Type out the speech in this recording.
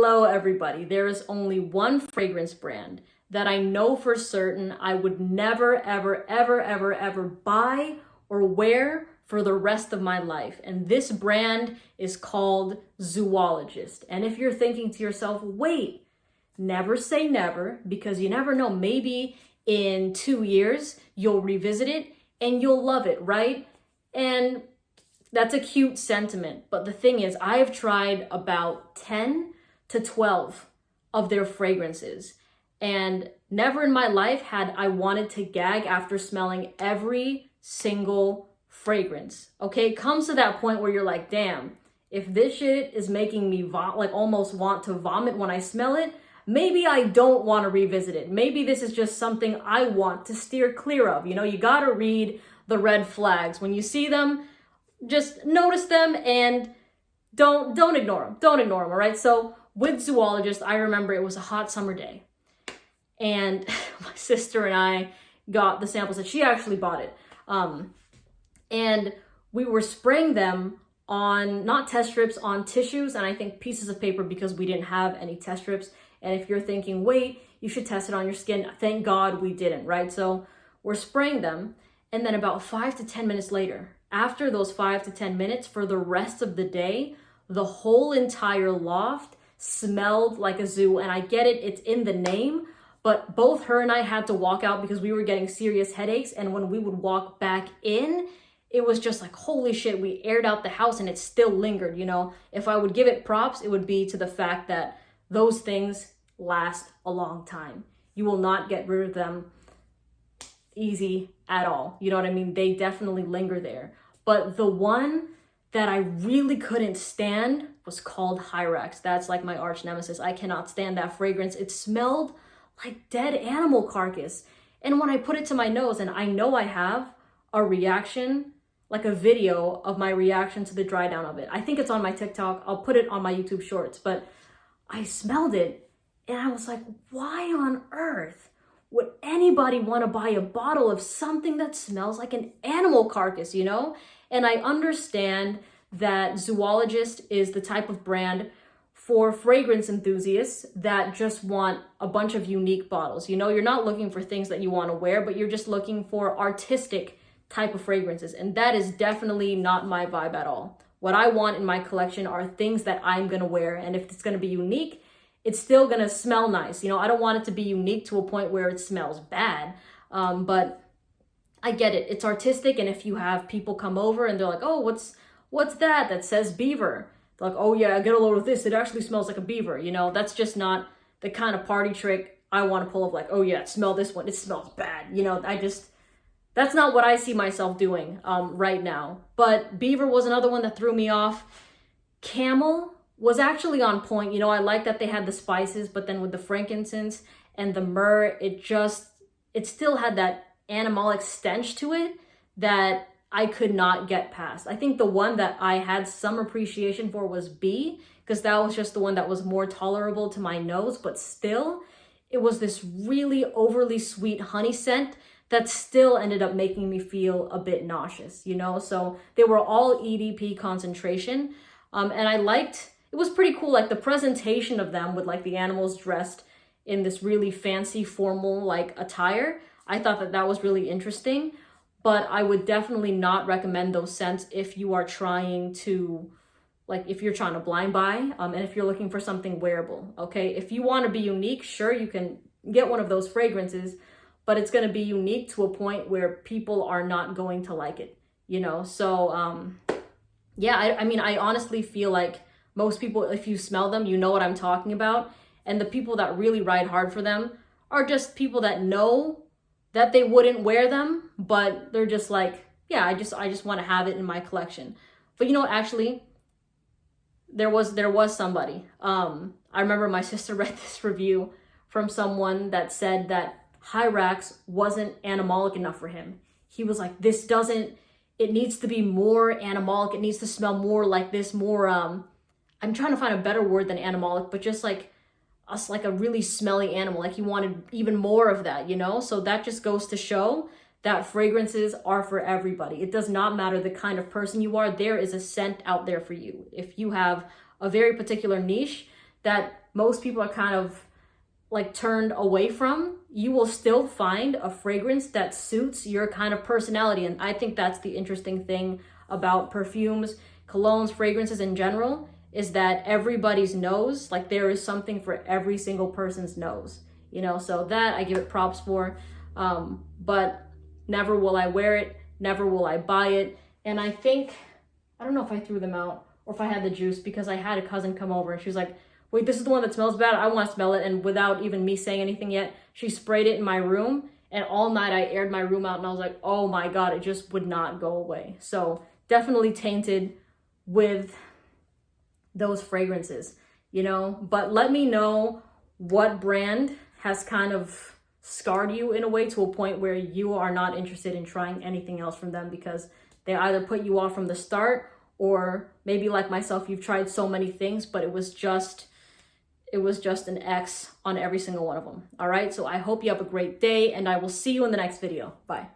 Hello everybody, there is only one fragrance brand that I know for certain I would never ever buy or wear for the rest of my life. And this brand is called Zoologist. And if you're thinking to yourself, wait, never say never, because you never know, maybe in 2 years you'll revisit it and you'll love it, right? And that's a cute sentiment. But the thing is, I have tried about 10 to 12 of their fragrances. And never in my life had I wanted to gag after smelling every single fragrance. Okay, it comes to that point where you're like, damn, if this shit is making me almost want to vomit when I smell it, maybe I don't want to revisit it. Maybe this is just something I want to steer clear of. You know, you gotta read the red flags. When you see them, just notice them and don't ignore them. Don't ignore them, all right? So with Zoologist, I remember it was a hot summer day. And my sister and I got the samples that she actually bought it. And we were spraying them on, not test strips, on tissues and I think pieces of paper because we didn't have any test strips. And if you're thinking, wait, you should test it on your skin, thank God we didn't, right? So we're spraying them. And then about 5 to 10 minutes later, after those 5 to 10 minutes, for the rest of the day, the whole entire loft smelled like a zoo. And I get it, it's in the name, but both her and I had to walk out because we were getting serious headaches. And when we would walk back in, it was just like, holy shit, we aired out the house and it still lingered, you know? If I would give it props, it would be to the fact that those things last a long time. You will not get rid of them easy at all. You know what I mean? They definitely linger there. But the one that I really couldn't stand was called Hyrax. That's like my arch nemesis. I cannot stand that fragrance. It smelled like dead animal carcass. And when I put it to my nose, and I know I have a reaction, like a video of my reaction to the dry down of it. I think it's on my TikTok. I'll put it on my YouTube shorts, but I smelled it and I was like, why on earth would anybody want to buy a bottle of something that smells like an animal carcass, you know? And I understand that Zoologist is the type of brand for fragrance enthusiasts that just want a bunch of unique bottles. You know, you're not looking for things that you want to wear, but you're just looking for artistic type of fragrances. And that is definitely not my vibe at all. What I want in my collection are things that I'm going to wear. And if it's going to be unique, it's still going to smell nice. You know, I don't want it to be unique to a point where it smells bad. But I get it. It's artistic. And if you have people come over and they're like, oh, what's that says Beaver? They're like, oh yeah, get a load of this. It actually smells like a beaver. You know, that's just not the kind of party trick I want to pull of like, oh yeah, smell this one. It smells bad. You know, that's not what I see myself doing right now. But Beaver was another one that threw me off. Camel was actually on point. You know, I like that they had the spices, but then with the frankincense and the myrrh, it still had that animalic stench to it that I could not get past. I think the one that I had some appreciation for was B, because that was just the one that was more tolerable to my nose, but still, it was this really overly sweet honey scent that still ended up making me feel a bit nauseous, you know? So they were all EDP concentration. And I liked, it was pretty cool, like the presentation of them with like the animals dressed in this really fancy formal like attire. I thought that was really interesting, but I would definitely not recommend those scents if you are trying to, like if you're trying to blind buy and if you're looking for something wearable, okay? If you want to be unique, sure, you can get one of those fragrances, but it's going to be unique to a point where people are not going to like it, you know? So, yeah, I mean, I honestly feel like most people, if you smell them, you know what I'm talking about. And the people that really ride hard for them are just people that know that they wouldn't wear them, but they're just like, yeah, I just want to have it in my collection. But you know what, actually, there was somebody. I remember my sister read this review from someone that said that Hyrax wasn't animalic enough for him. He was like, it needs to be more animalic. It needs to smell more like this, more, I'm trying to find a better word than animalic, but just like us, like a really smelly animal. Like he wanted even more of that, you know? So that just goes to show that fragrances are for everybody. It does not matter the kind of person you are. There is a scent out there for you. If you have a very particular niche that most people are kind of like turned away from, you will still find a fragrance that suits your kind of personality. And I think that's the interesting thing about perfumes, colognes, fragrances in general, is that everybody's nose, like there is something for every single person's nose, you know? So that I give it props for, but never will I wear it, never will I buy it. And I think, I don't know if I threw them out or if I had the juice, because I had a cousin come over and she was like, wait, this is the one that smells bad, I want to smell it. And without even me saying anything yet, she sprayed it in my room, and all night I aired my room out, and I was like, oh my God, it just would not go away. So definitely tainted with those fragrances, you know? But let me know what brand has kind of scarred you in a way to a point where you are not interested in trying anything else from them, because they either put you off from the start, or maybe like myself, you've tried so many things, but it was just an X on every single one of them. All right, so I hope you have a great day, and I will see you in the next video. Bye.